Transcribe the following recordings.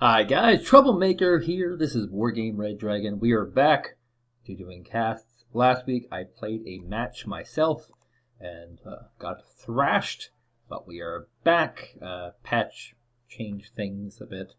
Hi guys, Troublemaker here. This is Wargame Red Dragon. We are back to doing casts. Last week I played a match myself and got thrashed, but we are back. Patch changed things a bit.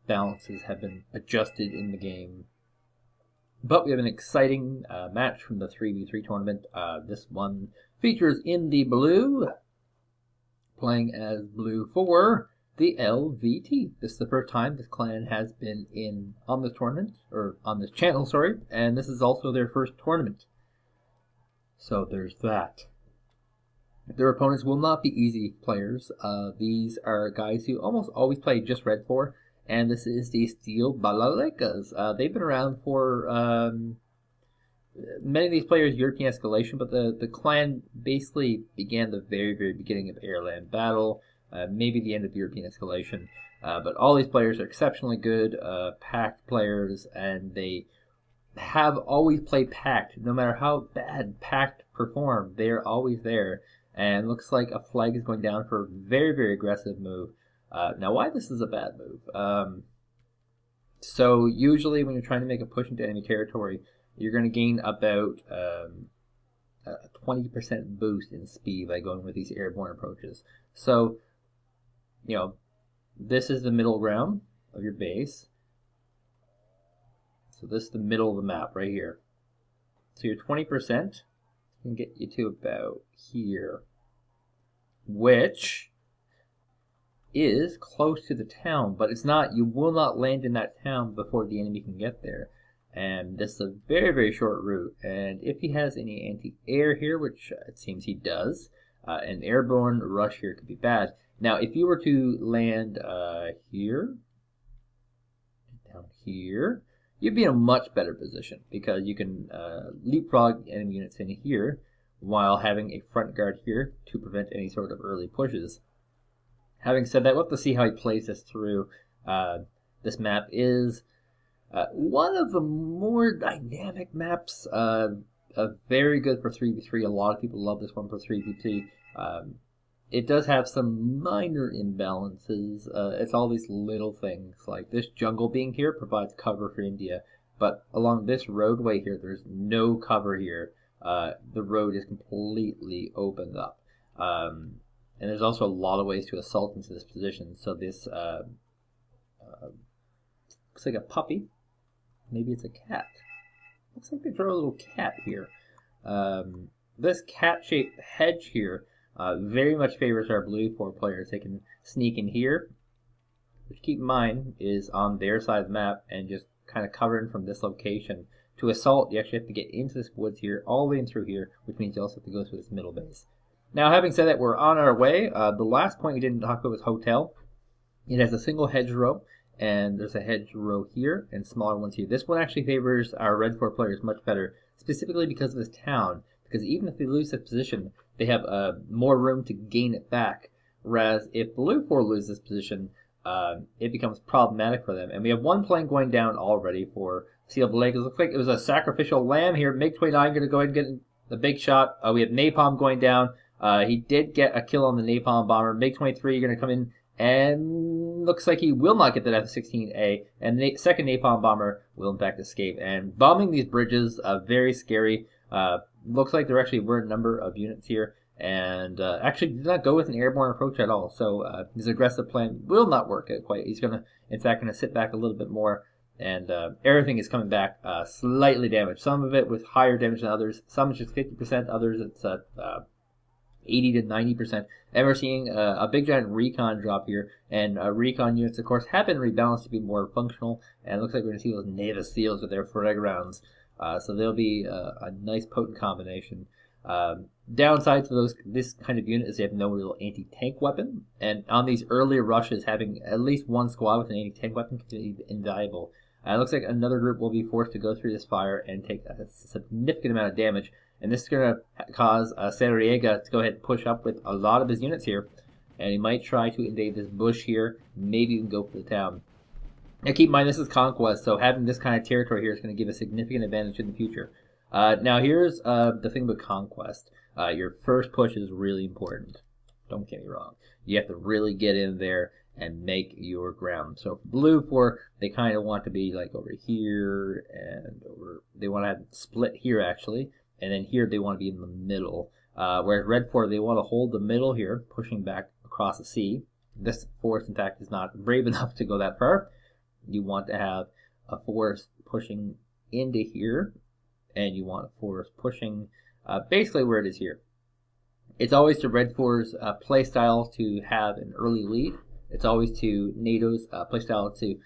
Balances have been adjusted in the game. But we have an exciting match from the 3v3 tournament. This one features in the blue, playing as blue for the LZT. This is the first time this clan has been on this tournament, or on this channel, sorry, and this is also their first tournament. So there's that. Their opponents will not be easy players. These are guys who almost always play just Redfor, and this is the Steel Balalaikas. They've been around for many of these players European escalation, but the clan basically began the very, very beginning of air-land battle. Maybe the end of European escalation, but all these players are exceptionally good pact players, and they have always played pact. No matter how bad pact perform, they're always there, and looks like a flag is going down for a very, very aggressive move. Now, why this is a bad move? So usually when you're trying to make a push into enemy territory, you're going to gain about a 20% boost in speed by going with these airborne approaches. So, you know, this is the middle ground of your base. So this is the middle of the map right here. So your 20% can get you to about here, which is close to the town, but it's not. You will not land in that town before the enemy can get there. And this is a very, very short route. And if he has any anti-air here, which it seems he does, an airborne rush here could be bad. Now, if you were to land here, down here, you'd be in a much better position because you can leapfrog enemy units in here while having a front guard here to prevent any sort of early pushes. Having said that, we'll have to see how he plays this through. This map is one of the more dynamic maps. Very good for 3v3. A lot of people love this one for 3v3. It does have some minor imbalances. It's all these little things, like this jungle being here provides cover for India, but along this roadway here, there's no cover here. The road is completely opened up. And there's also a lot of ways to assault into this position. So this looks like a puppy. Maybe it's a cat. Looks like they throw a little cat here. This cat-shaped hedge here very much favors our blue 4 players. They can sneak in here, which keep in mind is on their side of the map, and just kind of cover in from this location. To assault, you actually have to get into this woods here, all the way in through here, which means you also have to go through this middle base. Now, having said that, we're on our way. The last point we didn't talk about was hotel. It has a single hedgerow, and there's a hedgerow here and smaller ones here. This one actually favors our Redfor players much better, specifically because of this town. Because even if they lose this position, they have more room to gain it back. Whereas if blue 4 loses this position, it becomes problematic for them. And we have one plane going down already for Steel Balalaikas. Looks like it was a sacrificial lamb here. MiG-29 going to go ahead and get the big shot. We have Napalm going down. He did get a kill on the Napalm bomber. MiG-23 going to come in, and looks like he will not get that F-16A. And the second Napalm bomber will in fact escape. And bombing these bridges, very scary. Looks like there actually were a number of units here, and actually did not go with an airborne approach at all. So his aggressive plan will not work quite. He's in fact, going to sit back a little bit more, and everything is coming back slightly damaged. Some of it with higher damage than others. Some is just 50%. Others it's 80 to 90%. And we're seeing a big giant recon drop here, and recon units, of course, have been rebalanced to be more functional. And it looks like we're going to see those native seals with their frag rounds. So they'll be a nice potent combination. Downside to this kind of unit is they have no real anti-tank weapon, and on these earlier rushes, having at least one squad with an anti-tank weapon can be invaluable. It looks like another group will be forced to go through this fire and take a significant amount of damage, and this is going to cause Sarriega to go ahead and push up with a lot of his units here, and he might try to invade this bush here, maybe even go for the town. Now keep in mind, this is Conquest, so having this kind of territory here is going to give a significant advantage in the future. Now here's the thing about Conquest. Your first push is really important. Don't get me wrong. You have to really get in there and make your ground. So for blue for, they kind of want to be like over here and over, they want to have split here actually, and then here they want to be in the middle. Whereas red for, they want to hold the middle here, pushing back across the sea. This forest, in fact, is not brave enough to go that far. You want to have a forest pushing into here, and you want a forest pushing basically where it is here. It's always to Redfor's playstyle to have an early lead. It's always to NATO's playstyle to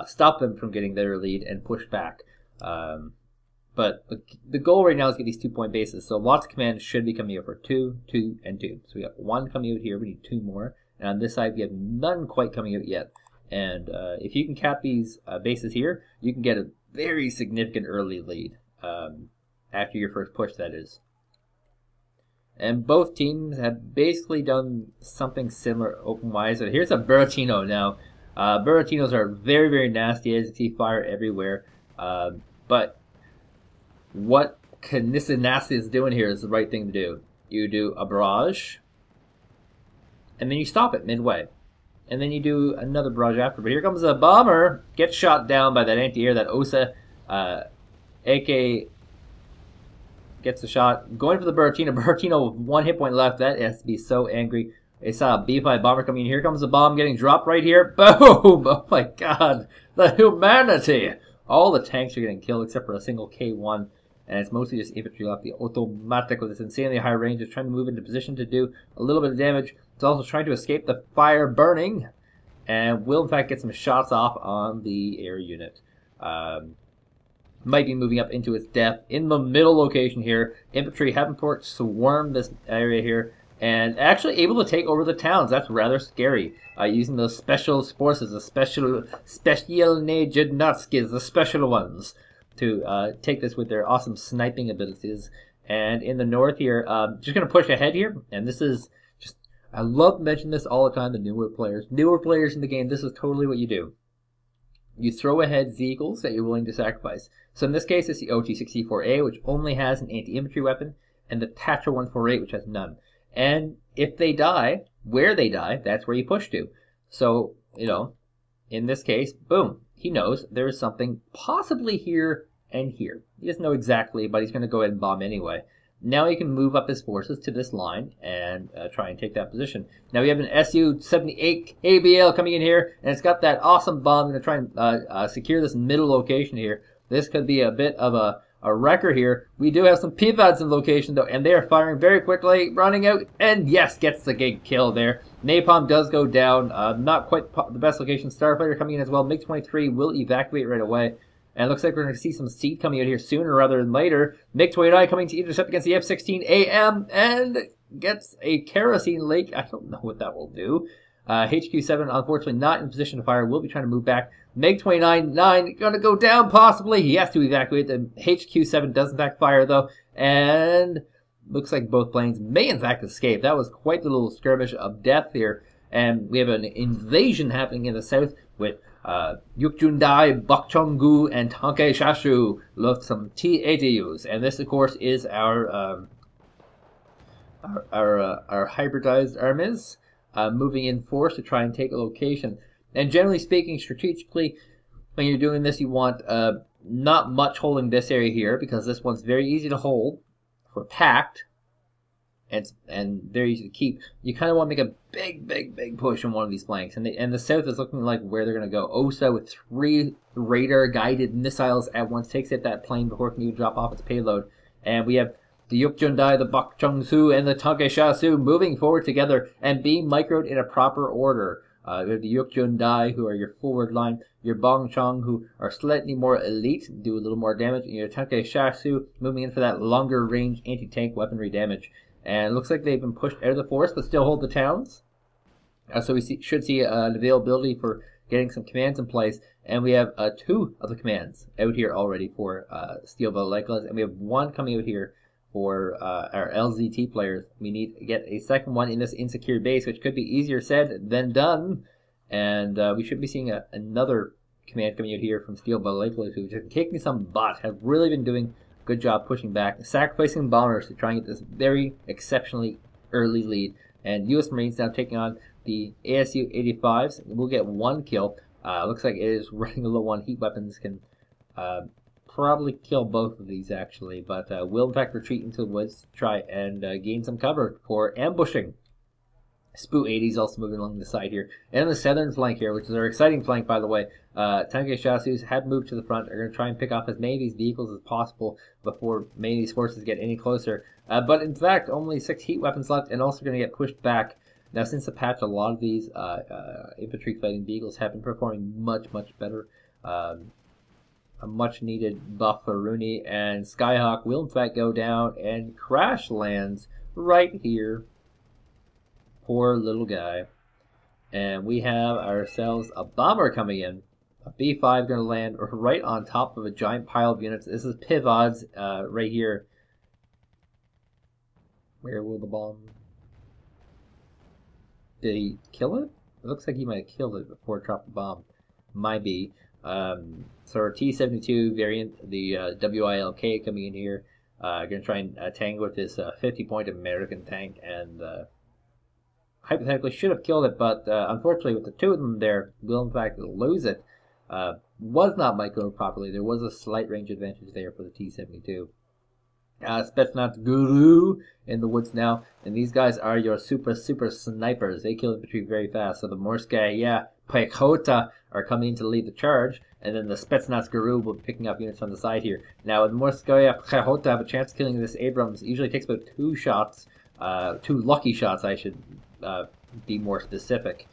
stop them from getting their lead and push back. But the goal right now is to get these 2-point bases. So lots of commands should be coming out for 2, 2, and 2. So we got 1 coming out here. We need 2 more. And on this side, we have none quite coming out yet. And if you can cap these bases here, you can get a very significant early lead after your first push, that is. And both teams have basically done something similar open-wise. So here's a Buratino now. Buratinos are very, very nasty, as you see, fire everywhere. But what Nasty is doing here is the right thing to do. You do a barrage, and then you stop it midway. And then you do another barrage after. But here comes a bomber, gets shot down by that anti-air, that Osa. AK gets the shot. Going for the Buratino. Buratino with 1 hit point left. That has to be so angry. They saw a B5 bomber coming in. Here comes the bomb getting dropped right here. Boom! Oh my god. The humanity! All the tanks are getting killed except for a single K1. And it's mostly just infantry left. The automatic with this insanely high range is trying to move into position to do a little bit of damage. It's also trying to escape the fire burning. And will in fact get some shots off on the air unit. Might be moving up into its death in the middle location here. Infantry Havenport swarm this area here and actually able to take over the towns. That's rather scary. Using those special forces, the special Jednatskis, the special ones, to take this with their awesome sniping abilities. And in the north here, just going to push ahead here. And this is just, I love to mention this all the time, the newer players. Newer players in the game, this is totally what you do. You throw ahead vehicles that you're willing to sacrifice. So in this case, it's the OT-64A, which only has an anti-infantry weapon, and the Tatra 148, which has none. And if they die, where they die, that's where you push to. So, you know, in this case, boom, he knows there is something possibly here and here. He doesn't know exactly, but he's going to go ahead and bomb anyway. Now he can move up his forces to this line and try and take that position. Now we have an Su-78 KBL coming in here, and it's got that awesome bomb. I'm going to try and secure this middle location here. This could be a bit of a wrecker here. We do have some PVADs in location, though, and they are firing very quickly, running out, and yes, gets the big kill there. Napalm does go down. Not quite the best location. Starfighter coming in as well. MiG-23 will evacuate right away. And it looks like we're going to see some seed coming out here sooner rather than later. MiG-29 coming to intercept against the F-16AM and gets a kerosene leak. I don't know what that will do. HQ-7, unfortunately, not in position to fire. We'll be trying to move back. MiG-29 going to go down possibly. He has to evacuate. The HQ-7 does in fact fire though. And looks like both planes may in fact escape. That was quite the little skirmish of death here. And we have an invasion happening in the south with Yukjundai, Bakchonggu, and Tanke Shashu with some T-80Us. And this, of course, is our hybridized armies moving in force to try and take a location. And generally speaking, strategically, when you're doing this, you want not much holding this area here because this one's very easy to hold for packed. And very easy to keep. You kind of want to make a big push on one of these flanks. And the south is looking like where they're going to go. Osa with 3 radar-guided missiles at once takes out that plane before it can even drop off its payload. And we have the Yukjundai, the Bakchongsu, and the Tanke Shasu moving forward together and being microed in a proper order. We have the Yukjundai, who are your forward line, your Bongchong, who are slightly more elite, do a little more damage, and your Tanke Shasu moving in for that longer range anti-tank weaponry damage. And it looks like they've been pushed out of the forest, but still hold the towns. So we should see an availability for getting some commands in place. And we have 2 of the commands out here already for Steel Balalaikas. And we have 1 coming out here for our LZT players. We need to get a second one in this insecure base, which could be easier said than done. And we should be seeing another command coming out here from Steel Balalaikas, who's just kicking some butt, have really been doing good job pushing back, sacrificing bombers to try and get this very exceptionally early lead. And U.S. Marines now taking on the ASU-85s will get 1 kill. Looks like it is running low on heat weapons. Can probably kill both of these actually, but will in fact retreat into the woods to try and gain some cover for ambushing. Spoo 80 is also moving along the side here. And the southern flank here, which is our exciting flank, by the way. Tanke Chasseurs have moved to the front. Are going to try and pick off as many of these vehicles as possible before many of these forces get any closer. But in fact, only 6 heat weapons left and also going to get pushed back. Now, since the patch, a lot of these infantry fighting vehicles have been performing much, much better. A much needed buff for Rooney. And Skyhawk will in fact go down and crash lands right here. Poor little guy. And we have ourselves a bomber coming in. A B5 going to land right on top of a giant pile of units. This is Pivods right here. Where will the bomb... Did he kill it? It looks like he might have killed it before it dropped the bomb. Might be. So our T-72 variant, the WILK coming in here. Going to try and tangle with this 50-point American tank, and hypothetically should have killed it, but unfortunately with the 2 of them there, will in fact lose it. Was not microed properly. There was a slight range advantage there for the T-72. Spetsnaz Guru in the woods now, and these guys are your super snipers. They kill infantry very fast. So the Morskaya Pechota are coming in to lead the charge, and then the Spetsnaz Guru will be picking up units on the side here. Now, with Morskaya Pechota have a chance of killing this Abrams. It usually takes about 2 shots, 2 lucky shots, I should be more specific,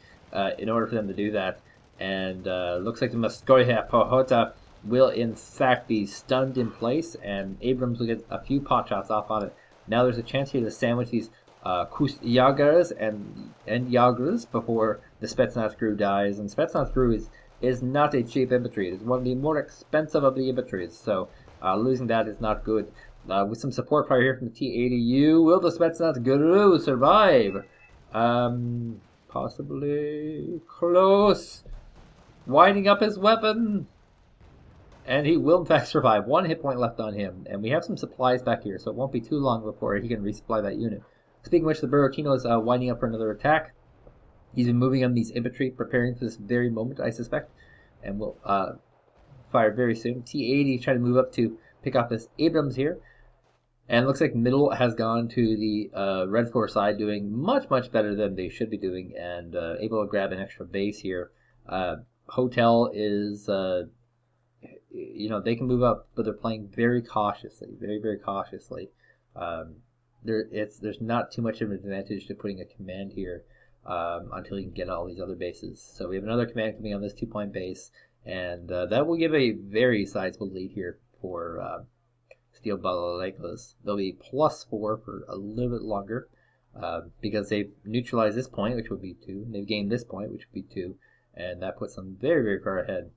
in order for them to do that. And looks like the Morskaya Pechota will in fact be stunned in place, and Abrams will get a few pot shots off on it. Now there's a chance here to sandwich these Kustjagers and Jagers before the Spetsnaz Guru dies. And Spetsnaz Guru is not a cheap infantry. It is one of the more expensive of the infantries, so losing that is not good. With some support fire here from the T-80U, will the Spetsnaz Guru survive? Possibly close. Winding up his weapon. And he will in fact survive. 1 hit point left on him. And we have some supplies back here, so it won't be too long before he can resupply that unit. Speaking of which, the Burrotino is winding up for another attack. He's been moving on these infantry, preparing for this very moment, I suspect. And will fire very soon. T-80 is trying to move up to pick off this Abrams here. And it looks like middle has gone to the Redfor side, doing much, much better than they should be doing, and able to grab an extra base here. Hotel is... you know, they can move up, but they're playing very cautiously, very, very cautiously. There's not too much of an advantage to putting a command here until you can get all these other bases. So we have another command coming on this 2-point base, and that will give a very sizable lead here for Steel Balalaikas. They'll be +4 for a little bit longer because they've neutralized this point, which would be 2. And they've gained this point, which would be 2, and that puts them very, very far ahead.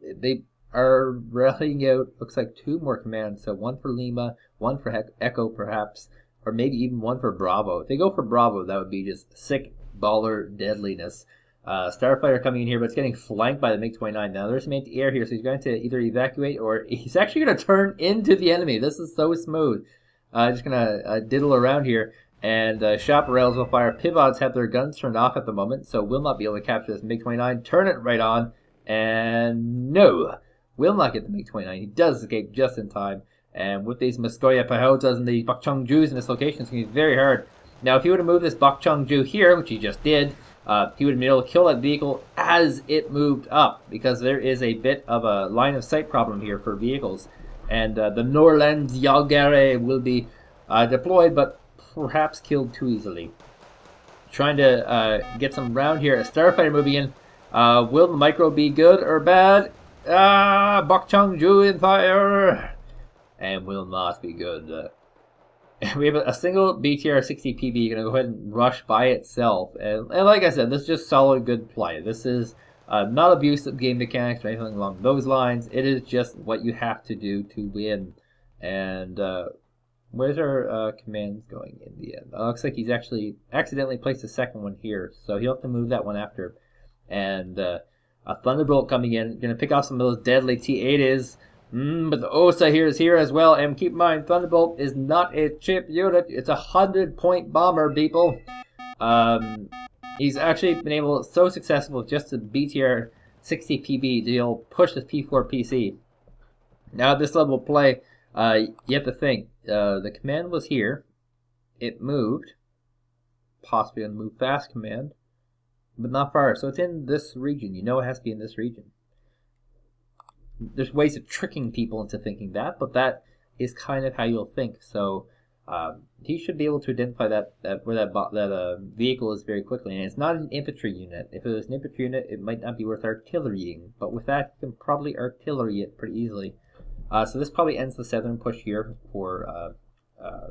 They are rallying out, looks like 2 more commands, so 1 for Lima, 1 for Echo perhaps, or maybe even 1 for Bravo. If they go for Bravo, that would be just sick baller deadliness. Starfighter coming in here, but it's getting flanked by the MiG-29. Now there's some anti-air here, so he's going to either evacuate or he's actually going to turn into the enemy. This is so smooth. Just going to diddle around here. And Chaparrals will fire. Pivots have their guns turned off at the moment, so will not be able to capture this MiG-29. Turn it right on. And no, will not get the MiG-29. He does escape just in time. And with these Morskaya Pechotas and the Bakchongjus in this location, it's going to be very hard. Now, if he would have moved this Bakchongju here, which he just did, he would have been able to kill that vehicle as it moved up, because there is a bit of a line of sight problem here for vehicles. And the Norland Jagere will be deployed, but perhaps killed too easily. Trying to get some round here. A Starfighter moving in. Will the micro be good or bad? Bakchongju in fire! And will not be good. We have a single BTR-60PB going to go ahead and rush by itself. And like I said, this is just solid good play. This is not abusive game mechanics or anything along those lines. It is just what you have to do to win. And where's our commands going in the end? Looks like he's actually accidentally placed a second one here. So he'll have to move that one after. And a Thunderbolt coming in. Going to pick off some of those deadly T-80s. But the OSA here is here as well. And keep in mind, Thunderbolt is not a cheap unit. It's a 100-point bomber, people. He's actually been able, so successful with just the BTR 60 PB to push this P4 PC. Now at this level of play, you have to think, the command was here, it moved, possibly on the move fast command, but not far, so it's in this region. You know it has to be in this region. There's ways of tricking people into thinking that, but that is kind of how you'll think. So he should be able to identify that where that vehicle is very quickly. And it's not an infantry unit. If it was an infantry unit, it might not be worth artillerying. But with that, you can probably artillery it pretty easily. So this probably ends the southern push here for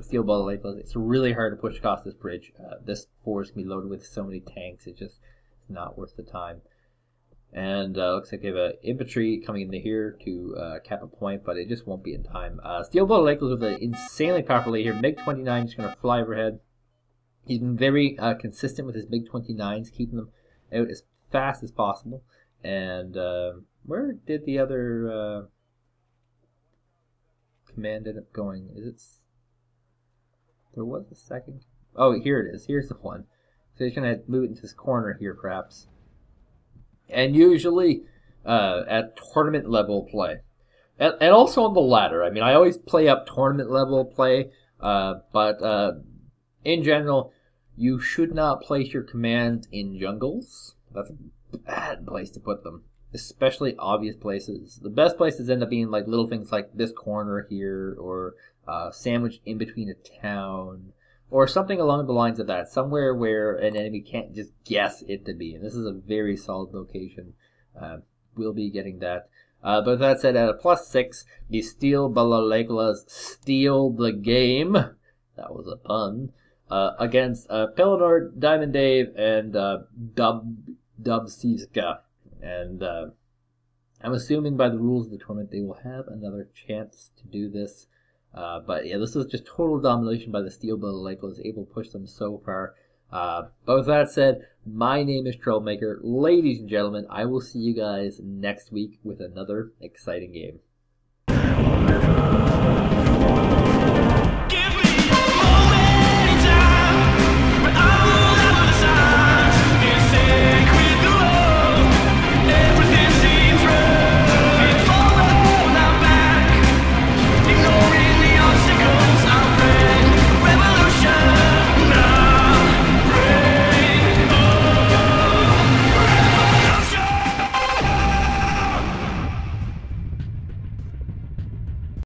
Steel Balalaikas. It's really hard to push across this bridge. This force can be loaded with so many tanks. It's just not worth the time. And looks like they have an infantry coming into here to cap a point, but it just won't be in time. Steel Balalaikas with an insanely powerful lead here. MiG-29 just going to fly overhead. He's been very consistent with his MiG-29s, keeping them out as fast as possible. And where did the other command end up going? Is it? There was a second. Oh, here it is. Here's the one. So he's going to move it into this corner here, perhaps. And usually at tournament level play. And also on the ladder. I mean, I always play up tournament level play, but in general, you should not place your command in jungles. That's a bad place to put them, especially obvious places. The best places end up being like little things like this corner here, or sandwiched in between a town, or something along the lines of that, somewhere where an enemy can't just guess it to be. And this is a very solid location. We'll be getting that. But with that said, at a +6, the Steel Balalaikas steal the game. That was a pun. Against Pelennor, Diamond Dave, and Dubsivka. And I'm assuming by the rules of the tournament they will have another chance to do this. But yeah, this is just total domination by the Steel Balalaikas, able to push them so far. But with that said, my name is Troublemaker. Ladies and gentlemen, I will see you guys next week with another exciting game.